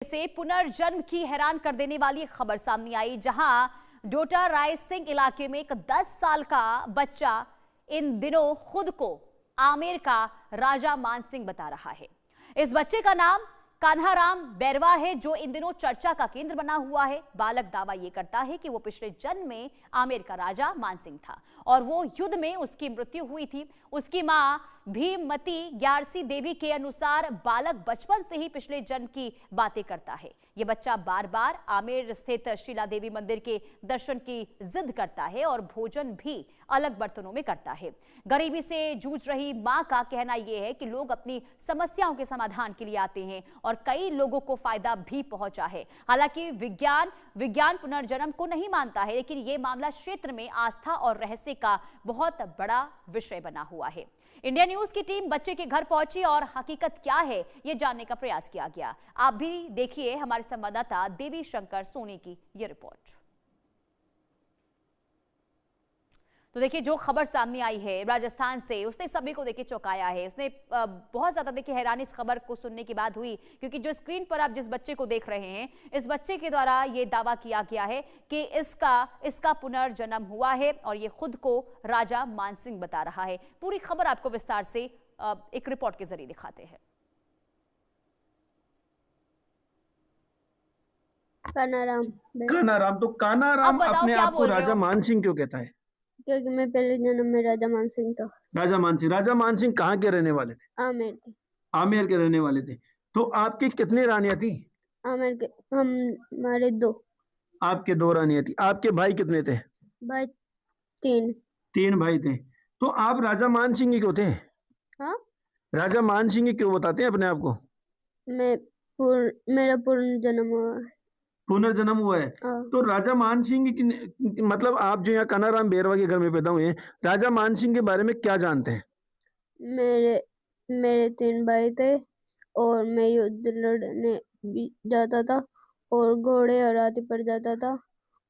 से पुनर्जन्म की हैरान कर देने वाली खबर सामने आई, जहां डोडा रायसिंह इलाके में एक 10 साल का बच्चा इन दिनों खुद को आमेर का राजा मानसिंह बता रहा है। इस बच्चे का नाम कान्हाराम बैरवा है, जो इन दिनों चर्चा का केंद्र बना हुआ है। बालक दावा यह करता है कि वो पिछले जन्म में आमेर का राजा मानसिंह था और वो युद्ध में उसकी मृत्यु हुई थी। उसकी मां भीममती ग्यारसी देवी के अनुसार बालक बचपन से ही पिछले जन्म की बातें करता है। ये बच्चा बार बार आमेर स्थित शीला देवी मंदिर के दर्शन की जिद करता है और भोजन भी अलग बर्तनों में करता है। गरीबी से जूझ रही मां का कहना यह है कि लोग अपनी समस्याओं के समाधान के लिए आते हैं और कई लोगों को फायदा भी पहुंचा है। हालांकि विज्ञान पुनर्जन्म को नहीं मानता है, लेकिन यह मामला क्षेत्र में आस्था और रहस्य का बहुत बड़ा विषय बना हुआ है। इंडिया न्यूज की टीम बच्चे के घर पहुंची और हकीकत क्या है यह जानने का प्रयास किया गया। आप भी देखिए हमारे संवाददाता देवी शंकर सोनी की यह रिपोर्ट। तो देखिए, जो खबर सामने आई है राजस्थान से, उसने सभी को देखिए चौंकाया है। उसने बहुत ज्यादा देखिए हैरानी इस खबर को सुनने के बाद हुई, क्योंकि जो स्क्रीन पर आप जिस बच्चे को देख रहे हैं, इस बच्चे के द्वारा ये दावा किया गया है कि इसका पुनर्जन्म हुआ है और ये खुद को राजा मानसिंह बता रहा है। पूरी खबर आपको विस्तार से एक रिपोर्ट के जरिए दिखाते हैं। कान्हाराम, तो कान्हाराम अपने आप को राजा मानसिंह क्यों कहता है? क्योंकि मैं पहले जन्म में राजा मानसिंह था। राजा मानसिंह कहाँ के रहने वाले थे? आमेर के। आमेर के रहने वाले थे। तो आपकी कितनी रानियां थी? आमेर के हमारे 2। आपके 2 रानियां थी। आपके भाई कितने थे? भाई 3। 3 भाई थे। तो आप राजा मानसिंह क्यों थे? हाँ, राजा मानसिंह क्यों बताते हैं अपने आप को? मेरा पूर्ण जन्म हुआ है। पुनर्जन्म हुआ है। तो राजा मानसिंह की मतलब आप जो यहाँ कान्हाराम बैरवा के घर में पैदा हुए हैं, राजा मानसिंह के बारे में क्या जानते हैं? मेरे 3 भाई थे और मैं युद्ध लड़ने भी जाता था और घोड़े और हाथी पर जाता था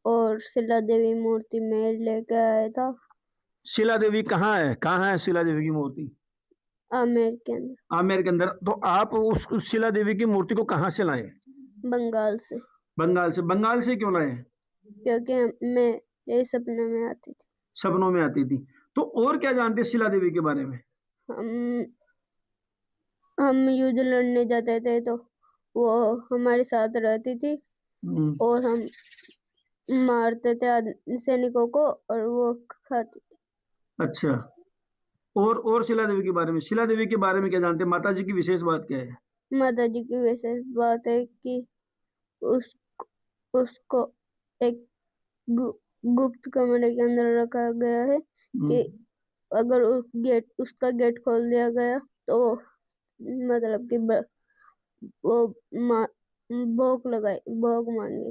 और शिला देवी मूर्ति में लेके आया था। शिला देवी कहाँ है? कहाँ है शिला देवी की मूर्ति? आमेर के अंदर। आमेर के अंदर। तो आप उस शिला देवी की मूर्ति को कहाँ से लाए? बंगाल से। बंगाल से। बंगाल से क्यों लाए? क्योंकि मेरे सपने में आती थी। सपनों में आती थी। तो और क्या जानते हैं शिला देवी के बारे में? हम युद्ध लड़ने जाते थे तो वो हमारे साथ रहती थी और हम मारते थे सैनिकों को और वो खाती थी। अच्छा। और शिला देवी के बारे में? शिला देवी के बारे में क्या जानते हैं? माता जी की विशेष बात क्या है? माता जी की विशेष बात है कि उसको एक गुप्त कमरे के अंदर रखा गया है कि अगर उसका गेट खोल दिया गया तो मतलब कि वो भोग मांगे।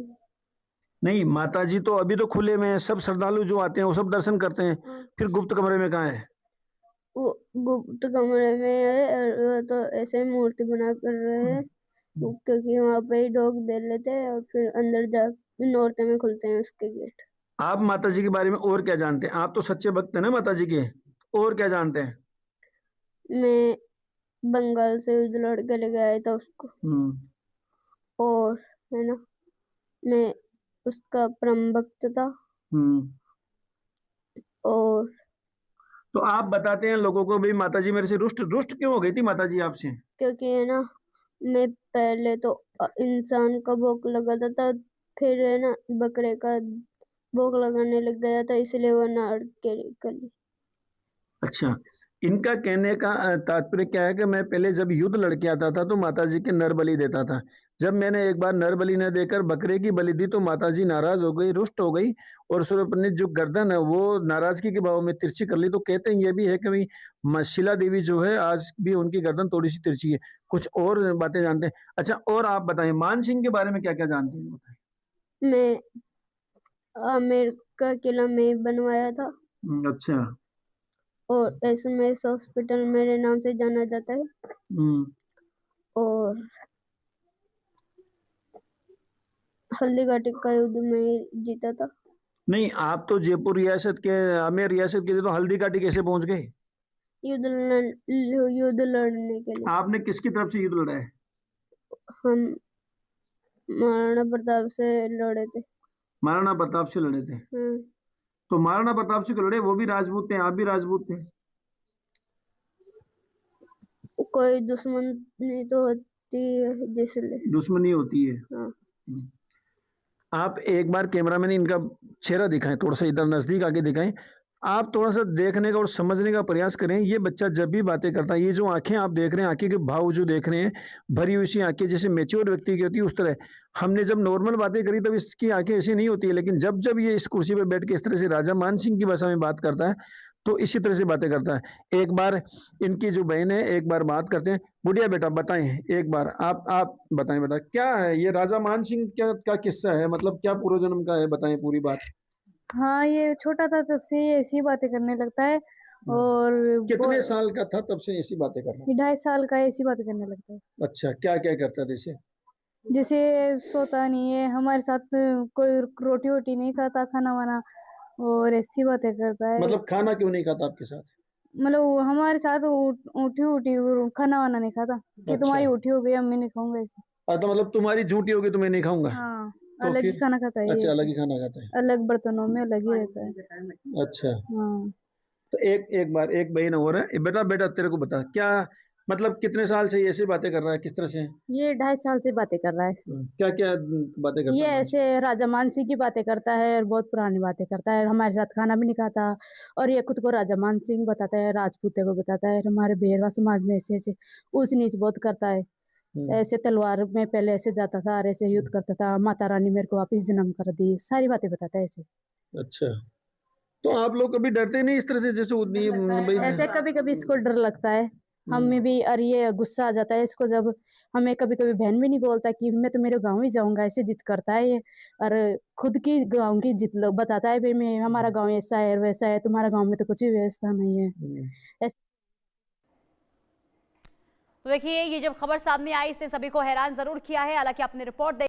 नहीं, माता जी तो अभी तो खुले में है, सब श्रद्धालु जो आते हैं वो सब दर्शन करते हैं। फिर गुप्त कमरे में कहाँ है? वो गुप्त कमरे में है और वो तो ऐसे मूर्ति बना कर रहे हैं, क्योंकि वहां पे ही लोग दे लेते हैं और फिर अंदर जा नौरते में खुलते हैं उसके गेट। आप माता जी के बारे में और क्या जानते हैं? आप तो सच्चे भक्त हैं ना माता जी के। और क्या जानते हैं? मैं बंगाल से युद्ध लड़ के लेके आया था उसको। और है ना, मैं उसका परम भक्त था। और तो आप बताते हैं लोगों को भी माता जी मेरे से रुष्ट क्यों हो गई थी माता जी आपसे? क्योंकि है ना, मैं पहले तो इंसान का भोग लगाता था, फिर है ना बकरे का भोग लगाने लग गया था, इसलिए वो नाड़ के निकली। अच्छा। इनका कहने का तात्पर्य क्या है कि मैं पहले जब युद्ध लड़के आता था तो माता जी के नर बलि देता था। जब मैंने एक बार नर बलि न देकर बकरे की बलि दी तो माता जी नाराज हो गई, रुष्ट हो गई और फिर अपनी जो गर्दन है वो नाराजगी के भाव में तिरछी कर ली। तो कहते हैं ये भी है कि शिला देवी जो है आज भी उनकी गर्दन थोड़ी सी तिरछी है। कुछ और बातें जानते हैं? अच्छा, और आप बताएं मान सिंह के बारे में क्या क्या जानते हैं, बताएं। मैं आमेर का किला में बनवाया था। अच्छा। और एसएमएस हॉस्पिटल मेरे नाम से जाना जाता है। और हल्दी घाटी का युद्ध में जीता था। नहीं, आप तो जयपुर रियासत के, आमेर रियासत के थे, तो हल्दी घाटी कैसे पहुंच गए? युद्ध लड़ने के लिए। आपने किसकी तरफ से युद्ध लड़ा है? हम महाराणा प्रताप से लड़े थे। महाराणा प्रताप से लड़े थे। तो महाराणा प्रताप से लड़े, वो भी राजपूत थे, आप भी राजपूत थे। कोई दुश्मनी तो होती है, जिसलिए दुश्मनी होती है। हाँ। आप एक बार कैमरामैन इनका चेहरा दिखाएं, थोड़ा सा इधर नजदीक आके दिखाएं। आप थोड़ा सा देखने का और समझने का प्रयास करें। ये बच्चा जब भी बातें करता है, ये जो आंखें आप देख रहे हैं, आंखें के भाव जो देख रहे हैं, भरी हुई सी आंखें, जैसे मैच्योर व्यक्ति की होती है उस तरह। हमने जब नॉर्मल बातें करी तब इसकी आंखें ऐसी नहीं होती है, लेकिन जब जब ये इस कुर्सी पे बैठ के इस तरह से राजा मान सिंह की भाषा में बात करता है तो इसी तरह से बातें करता है। एक बार इनकी जो बहन है, एक बार बात करते हैं। बुढ़िया बेटा बताएं, एक बार आप बताएं, बेटा क्या है ये राजा मान सिंह का किस्सा है, मतलब क्या पूर्व जन्म का है, बताएं पूरी बात। हाँ, ये छोटा था तब से ये ऐसी बातें करने लगता है। और कितने साल का था तब से ऐसी बातें कर रहा है? 2.5 साल का ऐसी बातें करने लगता है। अच्छा, क्या क्या करता था? जैसे सोता नहीं है, हमारे साथ कोई रोटी वोटी नहीं खाता, खाना वाना, और ऐसी बातें करता है। मतलब खाना क्यों नहीं खाता आपके साथ? मतलब वो हमारे साथ उठी उठी खाना वाना नहीं खाता कि अच्छा। तुम्हारी उठी हो गई, अम्मी नहीं खाऊंगा ऐसे। तो मतलब तुम्हारी झूठी होगी तो मैं नहीं खाऊंगा। हाँ, तो अलग ही फिर खाना खाता है। अच्छा, अलग ही खाना खाता है, अलग बर्तनों में अलग ही रहता है। अच्छा। हाँ। तो एक बार एक बहन और है। बेटा बेटा तेरे को बता, क्या मतलब कितने साल से ये ऐसी बातें कर रहा है, किस तरह से? ये 2.5 साल से बातें कर रहा है। क्या क्या बातें करता ये है? ऐसे राजा मानसिंह की बातें करता है और बहुत पुरानी बातें करता है, हमारे साथ खाना भी नहीं खाता। और ये खुद को राजा मानसिंह बताता है, राजपूते को बताता है, हमारे बेरवा समाज में ऐसे ऐसे ऊंच नीच बहुत करता है। ऐसे तलवार में पहले ऐसे जाता था और ऐसे युद्ध करता था, माता रानी मेरे को वापिस जन्म कर दी, सारी बातें बताता है ऐसे। अच्छा, तो आप लोग कभी डरते नहीं इस तरह से, जैसे ऐसे कभी कभी इसको डर लगता है, हमें भी। और ये गुस्सा आ जाता है इसको जब हमें कभी कभी बहन भी नहीं बोलता कि मैं तो मेरे गांव ही जाऊंगा, ऐसे जिद करता है ये। और खुद की गांव की जिद बताता है, भाई मैं हमारा गांव ऐसा है वैसा है, तुम्हारा गांव में तो कुछ भी व्यवस्था नहीं है। तो देखिए, ये जब खबर सामने आई इसने सभी को हैरान जरूर किया है। हालांकि आपने रिपोर्ट